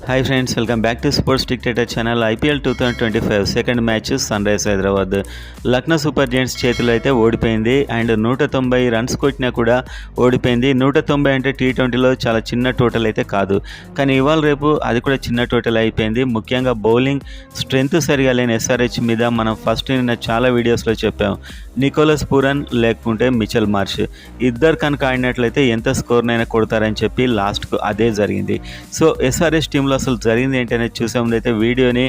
Hi friends, welcome back to sports dictator channel. IPL 2025 second match Sunrisers Hyderabad Lucknow super giants చేతిలో అయితే ఓడిపోయింది. And 190 runs కొట్టినా కూడా ఓడిపోయింది. 190 అంటే T20లో చాలా చిన్న టోటల్ అయితే కాదు, కానీ ఇవాళ రేపు అది కూడా చిన్న టోటల్ అయిపోయింది. ముఖ్యంగా బౌలింగ్ స్ట్రెంత్ సరిగా లేని SRH మీద మనం ఫస్ట్ నిన్న చాలా వీడియోస్లో చెప్పాం. నికోలస్ పూరన్ లేకుంటే మిచెల్ మార్ష్ ఇద్దరు కనుక ఆడినట్లయితే ఎంత స్కోర్నైనా కొడతారని చెప్పి లాస్ట్కు అదే జరిగింది. సో SRH టీంలో అసలు జరిగింది ఏంటి అనేది చూసే ముందు అయితే వీడియోని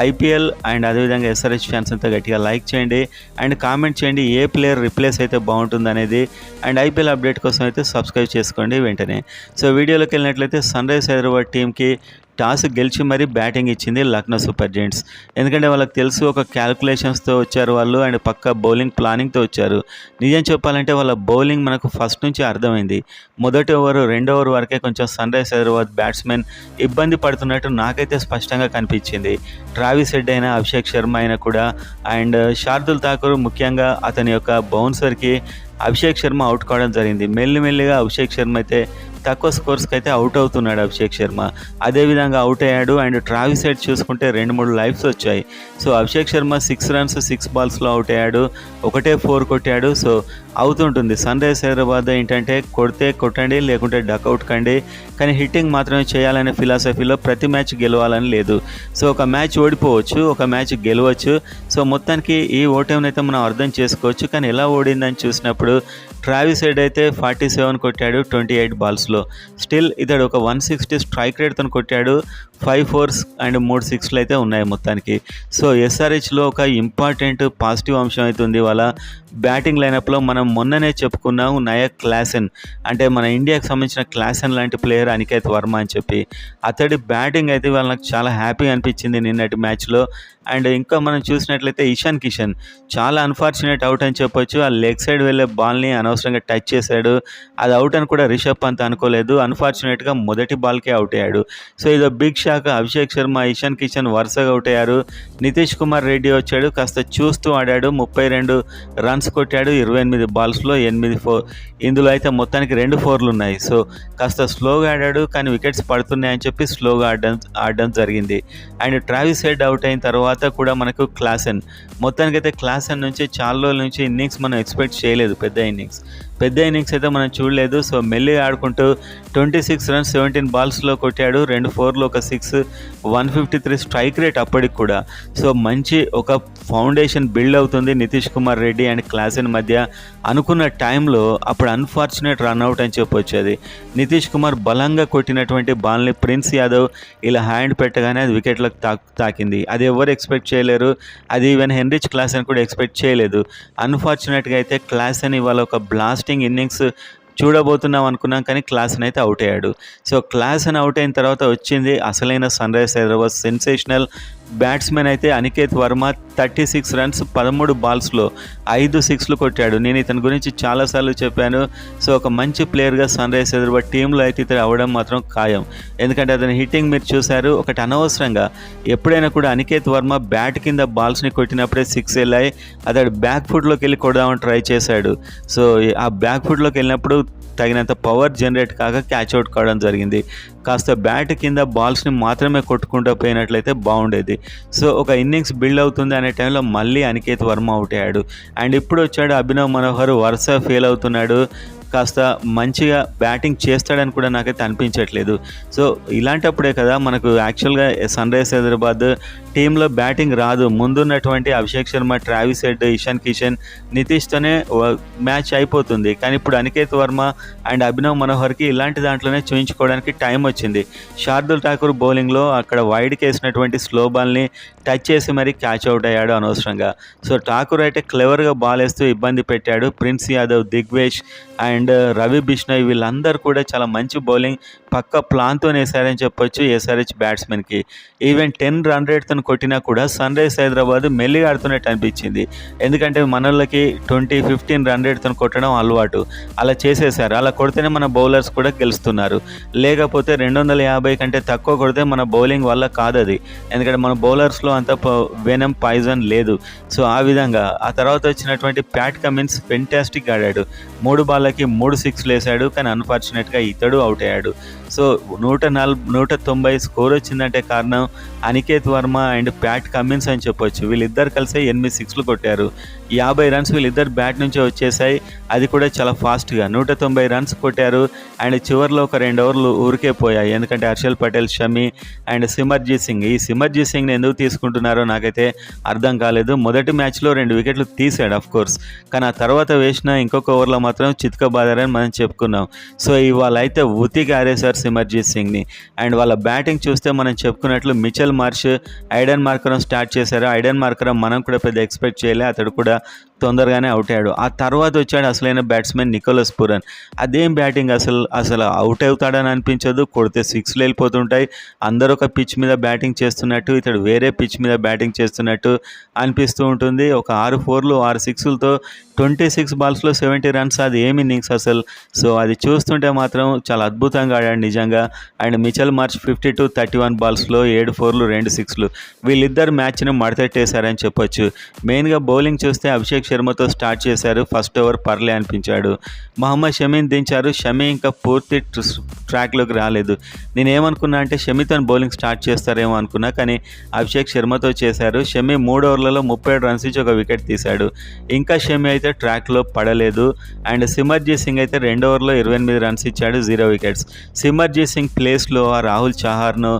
IPL అండ్ అదేవిధంగా SRH ఫ్యాన్స్ అంతా గట్టిగా లైక్ చేయండి అండ్ కామెంట్ చేయండి ఏ ప్లేయర్ రిప్లేస్ అయితే బాగుంటుంది అనేది. అండ్ IPL అప్డేట్ కోసం అయితే సబ్స్క్రైబ్ చేసుకోండి వెంటనే. సో వీడియోలోకి వెళ్ళినట్లయితే సన్ రైజర్స్ హైదరాబాద్ టీంకి టాస్ గెలిచి మరీ బ్యాటింగ్ ఇచ్చింది లక్నో సూపర్ జెయింట్స్. ఎందుకంటే వాళ్ళకి తెలుసు ఒక క్యాల్కులేషన్స్తో వచ్చారు వాళ్ళు అండ్ పక్క బౌలింగ్ ప్లానింగ్తో వచ్చారు. నిజం చెప్పాలంటే వాళ్ళ బౌలింగ్ మనకు ఫస్ట్ నుంచి అర్థమైంది. మొదటి ఓవర్ రెండో ఓవర్ వరకే కొంచెం సన్ రైజర్స్ హైదరాబాద్ బ్యాట్స్మెన్ ఇబ్బంది పడుతున్నట్టు నాకైతే స్పష్టంగా కనిపించింది. ట్రావిస్ హెడ్ అయినా అభిషేక్ శర్మ అయినా కూడా అండ్ శార్దుల్ ఠాకూర్ ముఖ్యంగా అతని యొక్క బౌన్సర్కి అభిషేక్ శర్మ అవుట్ కావడం జరిగింది. మెల్లిమెల్లిగా అభిషేక్ శర్మ అయితే తక్కువ స్కోర్స్కి అయితే అవుట్ అవుతున్నాడు అభిషేక్ శర్మ. అదేవిధంగా అవుట్ అయ్యాడు. అండ్ ట్రావిస్ హెడ్ చూసుకుంటే 2-3 లైఫ్స్ వచ్చాయి. So Abhishek Sharma 6 runs 6 balls out అయ్యాడు, ఒకటే 4 కొట్టాడు. సో అవుతుంటుంది. సన్ రైజర్స్ హైదరాబాద్ ఏంటంటే కొడితే కొట్టండి లేకుంటే డక్అవుట్ కండి, కానీ హిట్టింగ్ మాత్రమే చేయాలనే ఫిలాసఫీలో ప్రతి మ్యాచ్ గెలవాలని లేదు. సో ఒక మ్యాచ్ ఓడిపోవచ్చు, ఒక మ్యాచ్ గెలవచ్చు. సో మొత్తానికి ఈ ఓటమిని అయితే మనం అర్థం చేసుకోవచ్చు. కానీ ఎలా ఓడిందని చూసినప్పుడు ట్రావిస్ హెడ్ అయితే 47 కొట్టాడు 28 balsలో. స్టిల్ ఇతడు ఒక 160 స్ట్రైక్ రేట్తో కొట్టాడు. 5 4s అండ్ 3 6లు అయితే ఉన్నాయి మొత్తానికి. సో SRHలో ఒక ఇంపార్టెంట్ పాజిటివ్ అంశం అయితే ఉంది. వాళ్ళ బ్యాటింగ్ లైనప్లో మనం మొన్ననే చెప్పుకున్నాము నయక్ క్లాసెన్, అంటే మన ఇండియాకి సంబంధించిన క్లాసెన్ లాంటి ప్లేయర్ అనికేత్ వర్మ అని చెప్పి. అతడి బ్యాటింగ్ అయితే వాళ్ళ నాకు చాలా హ్యాపీగా అనిపించింది నిన్నటి మ్యాచ్లో. అండ్ ఇంకా మనం చూసినట్లయితే ఇషాన్ కిషన్ చాలా అన్ఫార్చునేట్ అవుట్ అని చెప్పొచ్చు. ఆ లెగ్ సైడ్ వెళ్ళే బాల్ని అనవసరంగా టచ్ చేశాడు. అది అవుట్ అని కూడా రిషబ్ పంత్ అనుకోలేదు. అన్ఫార్చునేట్గా మొదటి బాల్కే అవుట్ అయ్యాడు. సో ఇది బిగ్ షాక్. అభిషేక్ శర్మ, ఇషాన్ కిషన్ వరుసగా అవుట్ అయ్యారు. నితీష్ కుమార్ రెడ్డి వచ్చాడు, కాస్త చూస్తూ ఆడాడు. 32 runs కొట్టాడు 28 balsలో 8 4. ఇందులో అయితే మొత్తానికి 2 4లు ఉన్నాయి. సో కాస్త స్లోగా ఆడాడు, కానీ వికెట్స్ పడుతున్నాయని చెప్పి స్లోగా ఆడడం జరిగింది. అండ్ ట్రావిస్ హెడ్ అవుట్ అయిన తర్వాత కూడా మనకు క్లాసెన్, మొత్తానికైతే క్లాసెన్ నుంచి చాలా రోజుల నుంచి ఇన్నింగ్స్ మనం ఎక్స్పెక్ట్ చేయలేదు. పెద్ద ఇన్నింగ్స్ అయితే మనం చూడలేదు. సో మెల్లిగా ఆడుకుంటూ 26 runs 17 balsలో కొట్టాడు. 2 4లు ఒక 6, 153 స్ట్రైక్ రేట్ అప్పటికి కూడా. సో మంచి ఒక ఫౌండేషన్ బిల్డ్ అవుతుంది నితీష్ కుమార్ రెడ్డి అండ్ క్లాసెన్ మధ్య అనుకున్న టైంలో. అప్పుడు అన్ఫార్చునేట్ రన్అవుట్ అని చెప్పొచ్చు. అది నితీష్ కుమార్ బలంగా కొట్టినటువంటి బాల్ని ప్రిన్స్ యాదవ్ ఇలా హ్యాండ్ పెట్టగానే అది వికెట్లకు తాకింది. అది ఎవరు ఎక్స్పెక్ట్ చేయలేరు. అది ఈవెన్ హెన్రిచ్ క్లాసెన్ కూడా ఎక్స్పెక్ట్ చేయలేదు. అన్ఫార్చునేట్గా అయితే క్లాసెన్ ఇవాళ ఒక బ్లాస్టింగ్ ఇన్నింగ్స్ చూడబోతున్నాం అనుకున్నాం, కానీ క్లాసెన్ అయితే అవుట్ అయ్యాడు. సో క్లాసెన్ అవుట్ అయిన తర్వాత వచ్చింది అసలైన Sunrisers Hyderabad sensational batsmen అయితే అనికేత్ వర్మ. 36 runs 13 balsలో 5 6లు కొట్టాడు. నేను ఇతని గురించి చాలాసార్లు చెప్పాను. సో ఒక మంచి ప్లేయర్గా సన్ రైజర్స్ హైదరాబాద్ టీంలో అయితే ఇతను అవ్వడం మాత్రం ఖాయం. ఎందుకంటే అతని హిట్టింగ్ మీరు చూశారు. ఒకటి అనవసరంగా ఎప్పుడైనా కూడా అనికేత్ వర్మ బ్యాట్ కింద బాల్స్ని కొట్టినప్పుడే 6 వెళ్ళాయి. అతడు బ్యాక్ ఫుట్లోకి వెళ్ళి కొడదామని ట్రై చేశాడు. సో ఆ బ్యాక్ ఫుట్లోకి వెళ్ళినప్పుడు తగినంత పవర్ జనరేట్ కాక క్యాచ్ అవుట్ కావడం జరిగింది. కాస్త బ్యాట్ కింద బాల్స్ని మాత్రమే కొట్టుకుంటూ పోయినట్లయితే బాగుండేది. సో ఒక ఇన్నింగ్స్ బిల్డ్ అవుతుంది అనే టైంలో మళ్ళీ అనికేత్ వర్మ అవుట్ అయ్యాడు. అండ్ ఇప్పుడు వచ్చాడు అభినవ్ మనోహర్, వరుస ఫెయిల్ అవుతున్నాడు. కాస్త మంచిగా బ్యాటింగ్ చేస్తాడని కూడా నాకైతే అనిపించట్లేదు. సో ఇలాంటప్పుడే కదా మనకు యాక్చువల్గా సన్ రైజర్స్ హైదరాబాద్ టీంలో బ్యాటింగ్ రాదు. ముందున్నటువంటి అభిషేక్ శర్మ, ట్రావిస్ హెడ్, ఇషాన్ కిషన్, నితీష్తోనే మ్యాచ్ అయిపోతుంది. కానీ ఇప్పుడు అనికేత్ వర్మ అండ్ అభినవ్ మనోహర్కి ఇలాంటి దాంట్లోనే చూయించుకోవడానికి టైం వచ్చింది. శార్దుల్ ఠాకూర్ బౌలింగ్లో అక్కడ వైడ్కి వేసినటువంటి స్లో బాల్ని టచ్ చేసి మరీ క్యాచ్ అవుట్ అయ్యాడు అనవసరంగా. సో ఠాకూర్ అయితే క్లెవర్గా బాల్ వేస్తూ ఇబ్బంది పెట్టాడు. ప్రిన్స్ యాదవ్, దిగ్వేష్ అండ్ రవి బిష్ణోయ్ వీళ్ళందరూ కూడా చాలా మంచి బౌలింగ్ పక్క ప్లాన్తో వేశారని చెప్పొచ్చు SRH బ్యాట్స్మెన్కి. ఈవెన్ 10 run rateతో కొట్టినా కూడా సన్ రైజర్స్ హైదరాబాద్ మెల్లిగా ఆడుతున్నట్టు అనిపించింది. ఎందుకంటే మనోళ్ళకి 20-15 run rateతో కొట్టడం అలవాటు. అలా చేసేసారు. అలా కొడితేనే మన బౌలర్స్ కూడా గెలుస్తున్నారు. లేకపోతే 250 కంటే తక్కువ కొడితే మన బౌలింగ్ వల్ల కాదు అది. ఎందుకంటే మన బౌలర్స్లో అంత వెనం పాయిజన్ లేదు. సో ఆ విధంగా ఆ తర్వాత వచ్చినటువంటి ప్యాట్ కమిన్స్ ఫెంటాస్టిక్ ఆడాడు. 3 బాళ్ళకి 3 సిక్స్లు వేశాడు. కానీ అన్ఫార్చునేట్గా ఇతడు అవుట్ అయ్యాడు. సో 190 స్కోర్ వచ్చిందంటే కారణం Aniket Varma and Pat Cummins అని చెప్పొచ్చు. వీళ్ళిద్దరు కలిసి 8 సిక్స్లు కొట్టారు. 50 రన్స్ వీళ్ళిద్దరు బ్యాట్ నుంచే వచ్చేసాయి, అది కూడా చాలా ఫాస్ట్గా 190 రన్స్ కొట్టారు. అండ్ చివరిలో ఒక 2 ఓవర్లు ఊరికే పోయాయి, ఎందుకంటే హర్షల్ పటేల్, షమి అండ్ సిమర్జీత్ సింగ్. ఈ సిమర్జీత్ సింగ్ని ఎందుకు తీసుకుంటున్నారో నాకైతే అర్థం కాలేదు. మొదటి మ్యాచ్లో 2 వికెట్లు తీసాడు ఆఫ్ కోర్స్, కానీ ఆ తర్వాత వేసిన ఇంకొక ఓవర్లో మాత్రం చితకబాదారని మనం చెప్పుకున్నాం. సో ఇవాళ అయితే ఉతికి ఆరేశారు సిమర్జీత్ సింగ్ని. అండ్ వాళ్ళ బ్యాటింగ్ చూస్తే మనం చెప్పుకున్నట్లు Mitchell Marsh, Aiden Markram start చేశారు. ఐడెన్ మార్కరం మనం కూడా పెద్ద ఎక్స్పెక్ట్ చేయలే, అతడు కూడా తొందరగానే అవుట్ అయ్యాడు. ఆ తర్వాత వచ్చాడు అసలైన బ్యాట్స్మెన్ నికోలస్ పూరన్. అదేం బ్యాటింగ్, అసలు అవుట్ అవుతాడని అనిపించదు, కొడితే సిక్స్లు వెళ్ళిపోతుంటాయి. అందరూ ఒక పిచ్ మీద బ్యాటింగ్ చేస్తున్నట్టు, ఇతడు వేరే పిచ్ మీద బ్యాటింగ్ చేస్తున్నట్టు అనిపిస్తూ ఉంటుంది. ఒక 6 4లు 6 6లతో 26 బాల్స్లో 70 రన్స్, అది ఏం ఇన్నింగ్స్ అసలు. సో అది చూస్తుంటే మాత్రం చాలా అద్భుతంగా ఆడాడు నిజంగా. అండ్ మిచెల్ మార్చ్ 52 31 బాల్స్లో 7 4లు 2 6లు, వీళ్ళిద్దరు మ్యాచ్ని మడతెట్టేశారని చెప్పొచ్చు. మెయిన్గా బౌలింగ్ చూస్తే అభిషేక్ శర్మతో స్టార్ట్ చేశారు. ఫస్ట్ ఓవర్ పర్లే అనిపించాడు. మహమ్మద్ షమీని దించారు. షమీ ఇంకా పూర్తి ట్రాక్లోకి రాలేదు. నేనేమనుకున్నా అంటే షమీతో బౌలింగ్ స్టార్ట్ చేస్తారేమో అనుకున్నా, కానీ అభిషేక్ శర్మతో చేశారు. షమీ 3 ఓవర్లలో 37 రన్స్ ఇచ్చి ఒక వికెట్ తీశాడు. ఇంకా షమీ అయితే ట్రాక్లో పడలేదు. అండ్ సిమర్జీత్ సింగ్ అయితే 2 ఓవర్లో 28 రన్స్ ఇచ్చాడు, 0 వికెట్స్. సిమర్జీత్ సింగ్ ప్లేస్లో రాహుల్ చహార్నో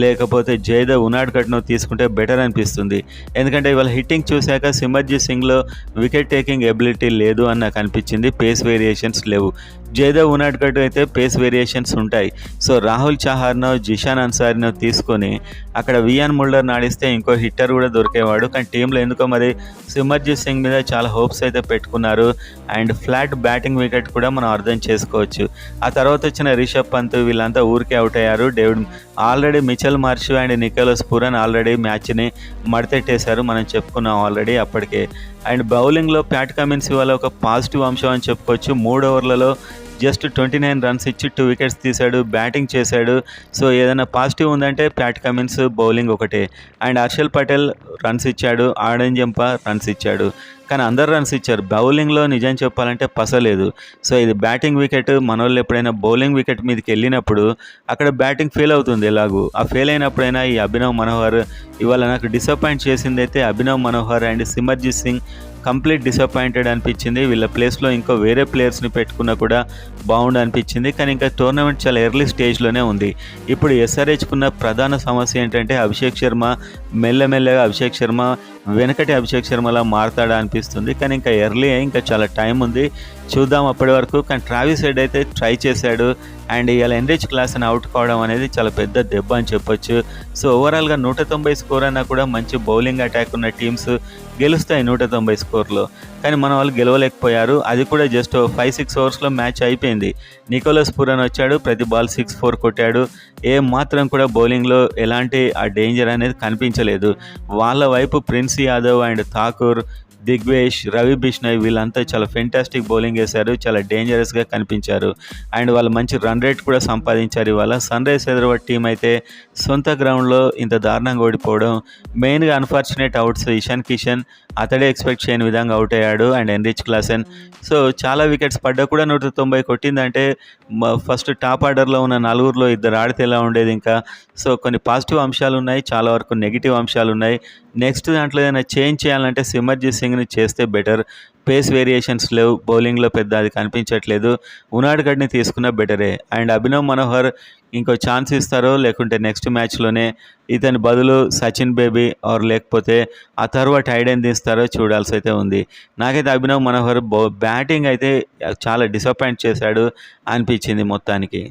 లేకపోతే జయదేవ్ ఉనాడ్కట్నో తీసుకుంటే బెటర్ అనిపిస్తుంది. ఎందుకంటే ఇవాళ హిట్టింగ్ చూశాక సిమర్జీత్ సింగ్లో వికెట్ టేకింగ్ ఎబిలిటీ లేదు అని నాకు అనిపించింది. పేస్ వేరియేషన్స్ లేవు. జయదేవ్ ఉనాడ్కట్ అయితే పేస్ వేరియేషన్స్ ఉంటాయి. సో రాహుల్ చహార్నో, జిషాన్ అన్సారీనో తీసుకొని అక్కడ వియాన్ ముల్డర్ని ఆడిస్తే ఇంకో హిట్టర్ కూడా దొరికేవాడు. కానీ టీంలో ఎందుకో మరి సిమర్జీత్ సింగ్ మీద చాలా హోప్స్ అయితే పెట్టుకున్నారు. అండ్ ఫ్లాట్ బ్యాటింగ్ వికెట్ కూడా మనం అర్థం చేసుకోవచ్చు. ఆ తర్వాత వచ్చిన రిషబ్ పంత్ వీళ్ళంతా ఊరికే అవుట్ అయ్యారు. Already Mitchell Marsh and Nicholas Pooran already మ్యాచ్ని మడతెట్టేశారు, మనం చెప్పుకున్నాం ఆల్రెడీ అప్పటికే. అండ్ బౌలింగ్లో ప్యాట్ కమిన్స్ ఇవాళ ఒక పాజిటివ్ అంశం అని చెప్పుకోవచ్చు. 3 ఓవర్లలో జస్ట్ 29 రన్స్ ఇచ్చి 2 వికెట్స్ తీశాడు, బ్యాటింగ్ చేశాడు. సో ఏదైనా పాజిటివ్ ఉందంటే ప్యాట్ కమిన్స్ బౌలింగ్ ఒకటే. అండ్ హర్షల్ పటేల్ రన్స్ ఇచ్చాడు, ఆడెన్ జంపా రన్స్ ఇచ్చాడు, కానీ అందరు రన్స్ ఇచ్చారు. బౌలింగ్లో నిజం చెప్పాలంటే పసలేదు. సో ఇది బ్యాటింగ్ వికెట్. మనోళ్ళు ఎప్పుడైనా బౌలింగ్ వికెట్ మీదకి వెళ్ళినప్పుడు అక్కడ బ్యాటింగ్ ఫెయిల్ అవుతుంది. ఎలాగూ ఆ ఫెయిల్ అయినప్పుడైనా ఈ అభినవ్ మనోహర్ ఇవాళ నాకు డిసప్పాయింట్ చేసింది అయితే Abhinav Manohar and Simarjeet Singh complete disappointed అనిపించింది. వీళ్ళ ప్లేస్లో ఇంకో వేరే ప్లేయర్స్ని పెట్టుకున్నా కూడా బాగుండు అనిపించింది. కానీ ఇంకా టోర్నమెంట్ చాలా ఎర్లీ స్టేజ్లోనే ఉంది. ఇప్పుడు ఎస్ఆర్హెచ్కున్న ప్రధాన సమస్య ఏంటంటే అభిషేక్ శర్మ మెల్లమెల్లగా వెనకటి అభిషేక్ శర్మలా మారతాడా అనిపిస్తుంది. కానీ ఇంకా ఎర్లీ, ఇంకా చాలా టైం ఉంది, చూద్దాం అప్పటి వరకు. కానీ ట్రావిస్ హెడ్ అయితే ట్రై చేశాడు. అండ్ ఇలా ఎన్రిచ్ క్లాస్ని అవుట్ కావడం అనేది చాలా పెద్ద దెబ్బ అని చెప్పొచ్చు. సో ఓవరాల్గా 190 స్కోర్ అన్నా కూడా మంచి బౌలింగ్ అటాక్ ఉన్న టీమ్స్ గెలుస్తాయి 190 స్కోర్లో. కానీ మన వాళ్ళు గెలవలేకపోయారు. అది కూడా జస్ట్ 5-6 ఓవర్స్లో మ్యాచ్ అయిపోయింది. నికోలస్ పూరన్ వచ్చాడు, ప్రతి బాల్ 6-4 కొట్టాడు. మాత్రం కూడా బౌలింగ్లో ఎలాంటి ఆ డేంజర్ అనేది కనిపించలేదు. వాళ్ళ వైపు ప్రిన్స్ యాదవ్ అండ్ ఠాకూర్, దిగ్వేష్, రవి బిష్ణోయ్ వీళ్ళంతా చాలా ఫెంటాస్టిక్ బౌలింగ్ వేశారు, చాలా డేంజరస్గా కనిపించారు. అండ్ వాళ్ళు మంచి రన్ రేట్ కూడా సంపాదించారు. ఇవాళ సన్ రైజ్ హైదరాబాద్ టీం అయితే సొంత గ్రౌండ్లో ఇంత దారుణంగా ఓడిపోవడం, మెయిన్గా అన్ఫార్చునేట్ అవుట్స్. ఇషాన్ కిషన్ అతడే ఎక్స్పెక్ట్ చేయని విధంగా అవుట్ అయ్యాడు. అండ్ ఎన్రిచ్ క్లాసెన్ సో చాలా వికెట్స్ పడ్డా కూడా 190 కొట్టిందంటే ఫస్ట్ టాప్ ఆర్డర్లో ఉన్న 4 2 ఆడితే ఎలా ఉండేది ఇంకా. సో కొన్ని పాజిటివ్ అంశాలు ఉన్నాయి, చాలా వరకు నెగిటివ్ అంశాలు ఉన్నాయి. నెక్స్ట్ దాంట్లో ఏదైనా చేంజ్ చేయాలంటే సిమర్జీత్ సింగ్ని చేస్తే బెటర్. పేస్ వేరియేషన్స్ లేవు, బౌలింగ్లో పెద్ద అది కనిపించట్లేదు. ఉనాడ్కట్ని తీసుకున్న బెటరే. అండ్ అభినవ్ మనోహర్ ఇంకో ఛాన్స్ ఇస్తారో లేకుంటే నెక్స్ట్ మ్యాచ్లోనే ఇతని బదులు సచిన్ బేబీ లేకపోతే ఆ తర్వాత ఐడెన్ తీస్తారో చూడాల్సి అయితే ఉంది. నాకైతే అభినవ్ మనోహర్ బ్యాటింగ్ అయితే చాలా డిసప్పాయింట్ చేశాడు అనిపించింది మొత్తానికి.